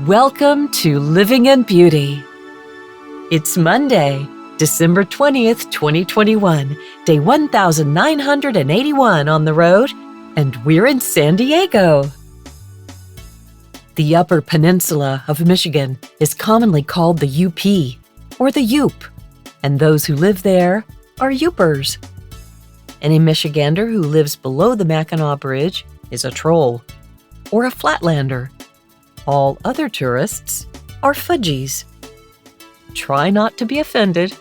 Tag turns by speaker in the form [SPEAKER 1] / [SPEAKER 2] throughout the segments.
[SPEAKER 1] Welcome to Living in Beauty. It's Monday, December 20th, 2021, day 1981 on the road, and we're in San Diego. The Upper Peninsula of Michigan is commonly called the UP, or the Yoop, and those who live there are Yoopers. Any Michigander who lives below the Mackinac Bridge is a troll, or a flatlander. All other tourists are fudgies. Try not to be offended.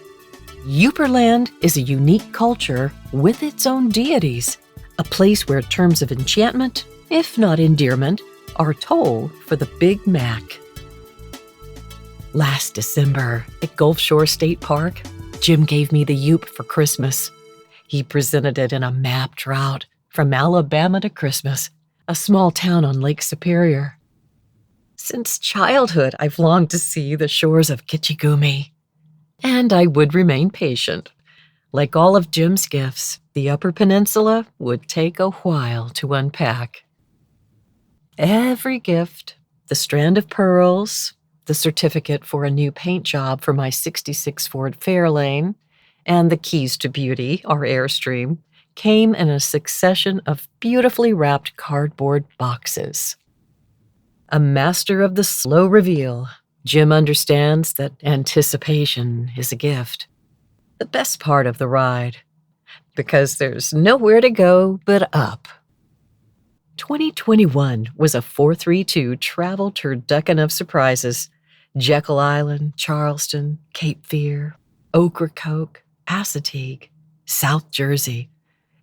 [SPEAKER 1] Yooperland is a unique culture with its own deities, a place where terms of enchantment, if not endearment, are toll for the Big Mac. Last December at Gulf Shore State Park, Jim gave me the Yoop for Christmas. He presented it in a mapped route from Alabama to Christmas, a small town on Lake Superior. Since childhood, I've longed to see the shores of Kitchigumi. And I would remain patient. Like all of Jim's gifts, the Upper Peninsula would take a while to unpack. Every gift, the strand of pearls, the certificate for a new paint job for my '66 Ford Fairlane, and the keys to beauty, our Airstream, came in a succession of beautifully wrapped cardboard boxes. A master of the slow reveal, Jim understands that anticipation is a gift, the best part of the ride, because there's nowhere to go but up. 2021 was a 432 travel turducken of surprises. Jekyll Island, Charleston, Cape Fear, Ocracoke, Assateague, South Jersey,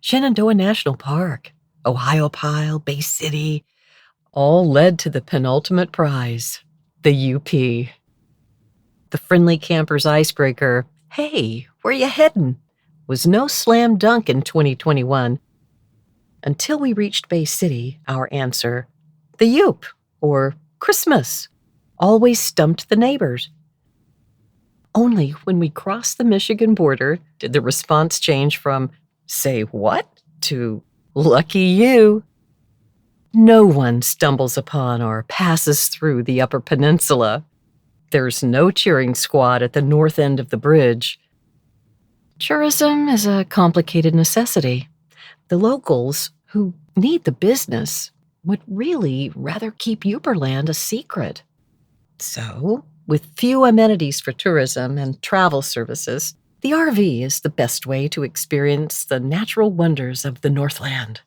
[SPEAKER 1] Shenandoah National Park, Ohiopyle, Bay City, all led to the penultimate prize, the UP. The friendly camper's icebreaker, "Hey, where you headin'?" was no slam dunk in 2021. Until we reached Bay City, our answer, the Yoop, or Christmas, always stumped the neighbors. Only when we crossed the Michigan border did the response change from, "Say what?" to, "Lucky you." No one stumbles upon or passes through the Upper Peninsula. There's no cheering squad at the north end of the bridge. Tourism is a complicated necessity. The locals, who need the business, would really rather keep Yooperland a secret. So, with few amenities for tourism and travel services, the RV is the best way to experience the natural wonders of the Northland.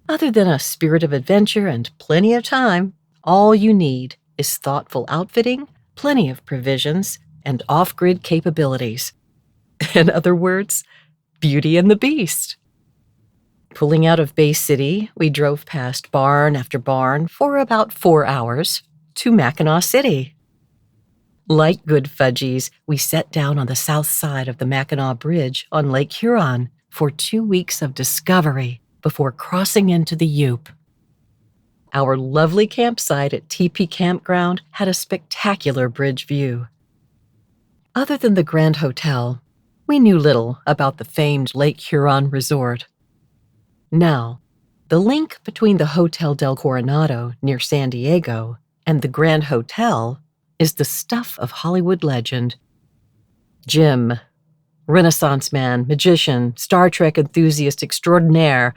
[SPEAKER 1] Other than a spirit of adventure and plenty of time, all you need is thoughtful outfitting, plenty of provisions, and off-grid capabilities. In other words, Beauty and the Beast. Pulling out of Bay City, we drove past barn after barn for about 4 hours to Mackinac City. Like good fudgies, we sat down on the south side of the Mackinac Bridge on Lake Huron for 2 weeks of discovery before crossing into the Yoop. Our lovely campsite at TP Campground had a spectacular bridge view. Other than the Grand Hotel, we knew little about the famed Lake Huron Resort. Now, the link between the Hotel del Coronado near San Diego and the Grand Hotel is the stuff of Hollywood legend. Jim, Renaissance man, magician, Star Trek enthusiast extraordinaire,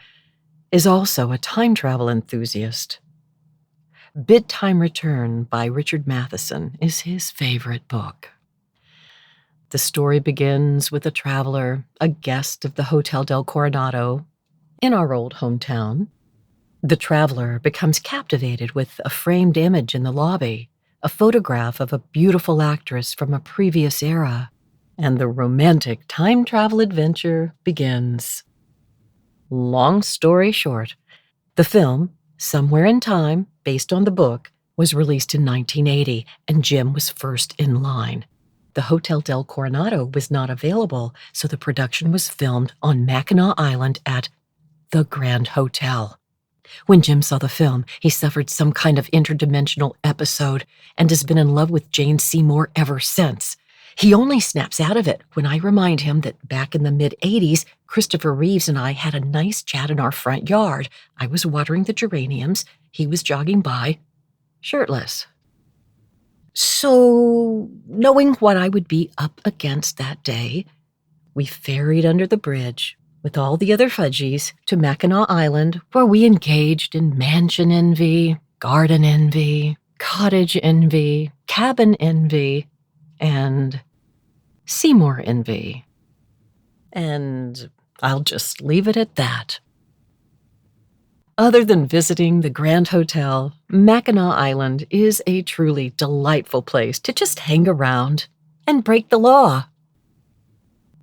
[SPEAKER 1] is also a time travel enthusiast. Bid Time Return by Richard Matheson is his favorite book. The story begins with a traveler, a guest of the Hotel del Coronado, in our old hometown. The traveler becomes captivated with a framed image in the lobby, a photograph of a beautiful actress from a previous era, and the romantic time travel adventure begins. Long story short, the film, Somewhere in Time, based on the book, was released in 1980, and Jim was first in line. The Hotel del Coronado was not available, so the production was filmed on Mackinac Island at the Grand Hotel. When Jim saw the film, he suffered some kind of interdimensional episode and has been in love with Jane Seymour ever since. He only snaps out of it when I remind him that back in the mid-'80s, Christopher Reeves and I had a nice chat in our front yard. I was watering the geraniums. He was jogging by, shirtless. So, knowing what I would be up against that day, we ferried under the bridge with all the other fudgies to Mackinac Island, where we engaged in mansion envy, garden envy, cottage envy, cabin envy, and Seymour envy. And I'll just leave it at that. Other than visiting the Grand Hotel, Mackinac Island is a truly delightful place to just hang around and break the law.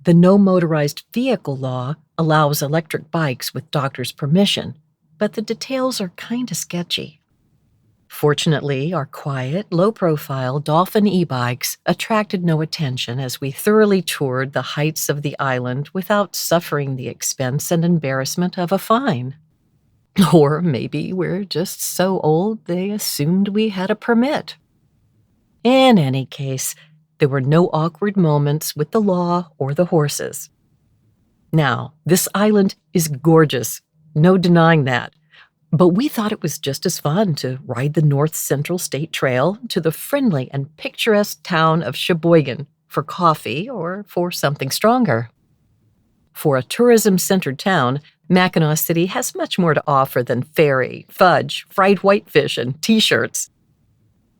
[SPEAKER 1] The no motorized vehicle law allows electric bikes with doctor's permission, but the details are kinda sketchy. Fortunately, our quiet, low-profile Dolphin e-bikes attracted no attention as we thoroughly toured the heights of the island without suffering the expense and embarrassment of a fine. Or maybe we're just so old they assumed we had a permit. In any case, there were no awkward moments with the law or the horses. Now, this island is gorgeous, no denying that, but we thought it was just as fun to ride the North Central State Trail to the friendly and picturesque town of Sheboygan for coffee or for something stronger. For a tourism-centered town, Mackinac City has much more to offer than ferry, fudge, fried whitefish, and T-shirts.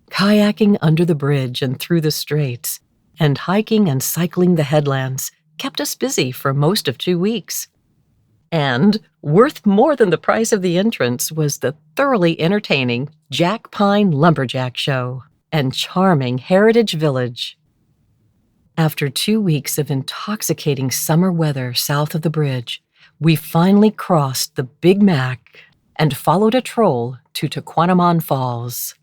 [SPEAKER 1] Kayaking under the bridge and through the straits, and hiking and cycling the headlands kept us busy for most of 2 weeks. And worth more than the price of the entrance was the thoroughly entertaining Jack Pine Lumberjack Show and charming Heritage Village. After 2 weeks of intoxicating summer weather south of the bridge, we finally crossed the Big Mac and followed a troll to Tequanamon Falls.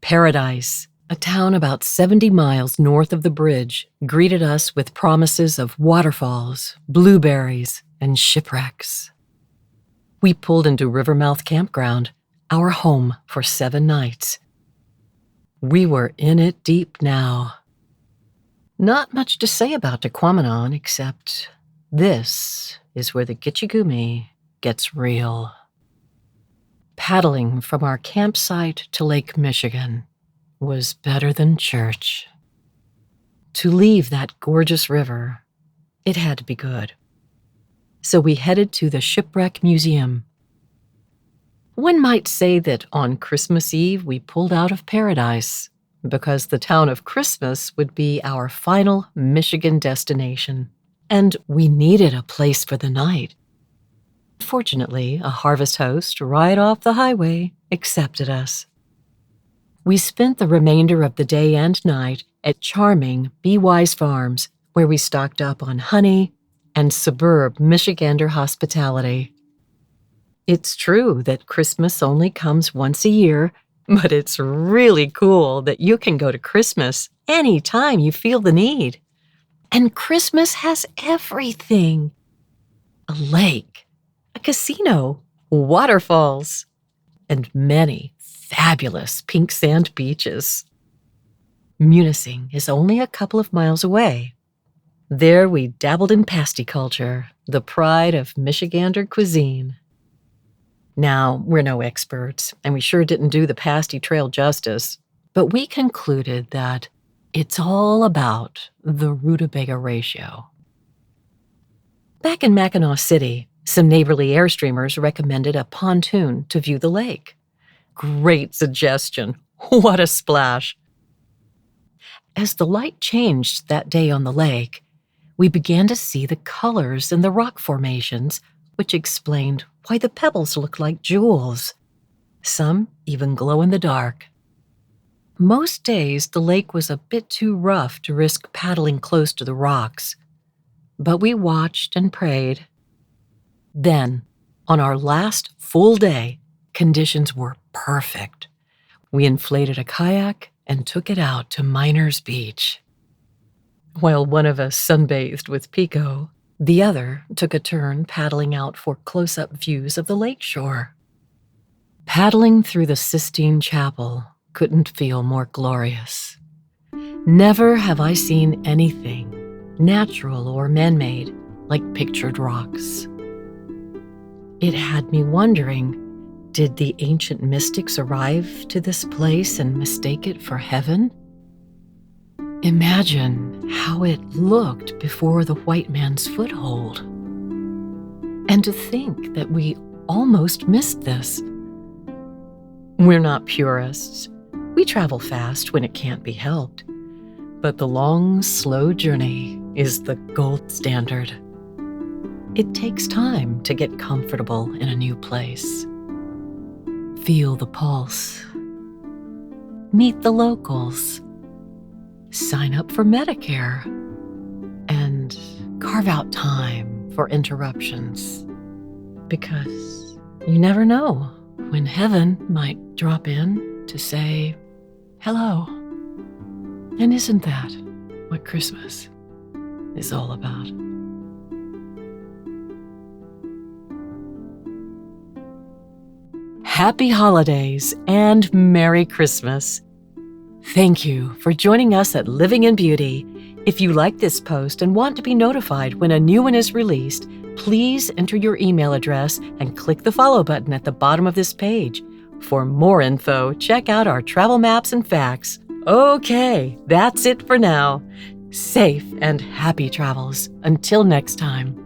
[SPEAKER 1] Paradise, a town about 70 miles north of the bridge, greeted us with promises of waterfalls, blueberries, and shipwrecks. We pulled into Rivermouth Campground, our home for 7 nights. We were in it deep now. Not much to say about Tequamanon except this is where the Gitchigumi gets real. Paddling from our campsite to Lake Michigan was better than church. To leave that gorgeous river, it had to be good. So we headed to the Shipwreck Museum. One might say that on Christmas Eve we pulled out of paradise, because the town of Christmas would be our final Michigan destination, and we needed a place for the night. Fortunately, a harvest host right off the highway accepted us. We spent the remainder of the day and night at charming Be Wise Farms, where we stocked up on honey and superb Michigander hospitality. It's true that Christmas only comes once a year, but it's really cool that you can go to Christmas anytime you feel the need. And Christmas has everything: a lake, a casino, waterfalls, and many fabulous pink sand beaches. Munising is only a couple of miles away. There we dabbled in pasty culture, the pride of Michigander cuisine. Now, we're no experts, and we sure didn't do the pasty trail justice, but we concluded that it's all about the rutabaga ratio. Back in Mackinac City, some neighborly Airstreamers recommended a pontoon to view the lake. Great suggestion. What a splash. As the light changed that day on the lake, we began to see the colors in the rock formations, which explained why the pebbles looked like jewels. Some even glow in the dark. Most days, the lake was a bit too rough to risk paddling close to the rocks, but we watched and prayed. Then, on our last full day, conditions were perfect. We inflated a kayak and took it out to Miners Beach. While one of us sunbathed with Pico, the other took a turn paddling out for close-up views of the lakeshore. Paddling through the Sistine Chapel couldn't feel more glorious. Never have I seen anything, natural or man-made, like pictured rocks. It had me wondering, Did the ancient mystics arrive to this place and mistake it for heaven? Imagine how it looked before the white man's foothold. And to think that we almost missed this. We're not purists. We travel fast when it can't be helped. But the long, slow journey is the gold standard. It takes time to get comfortable in a new place. Feel the pulse. Meet the locals. Sign up for Medicare. And carve out time for interruptions. Because you never know when heaven might drop in to say hello. And isn't that what Christmas is all about? Happy holidays and Merry Christmas. Thank you for joining us at Living in Beauty. If you like this post and want to be notified when a new one is released, please enter your email address and click the follow button at the bottom of this page. For more info, check out our travel maps and facts. Okay, that's it for now. Safe and happy travels. Until next time.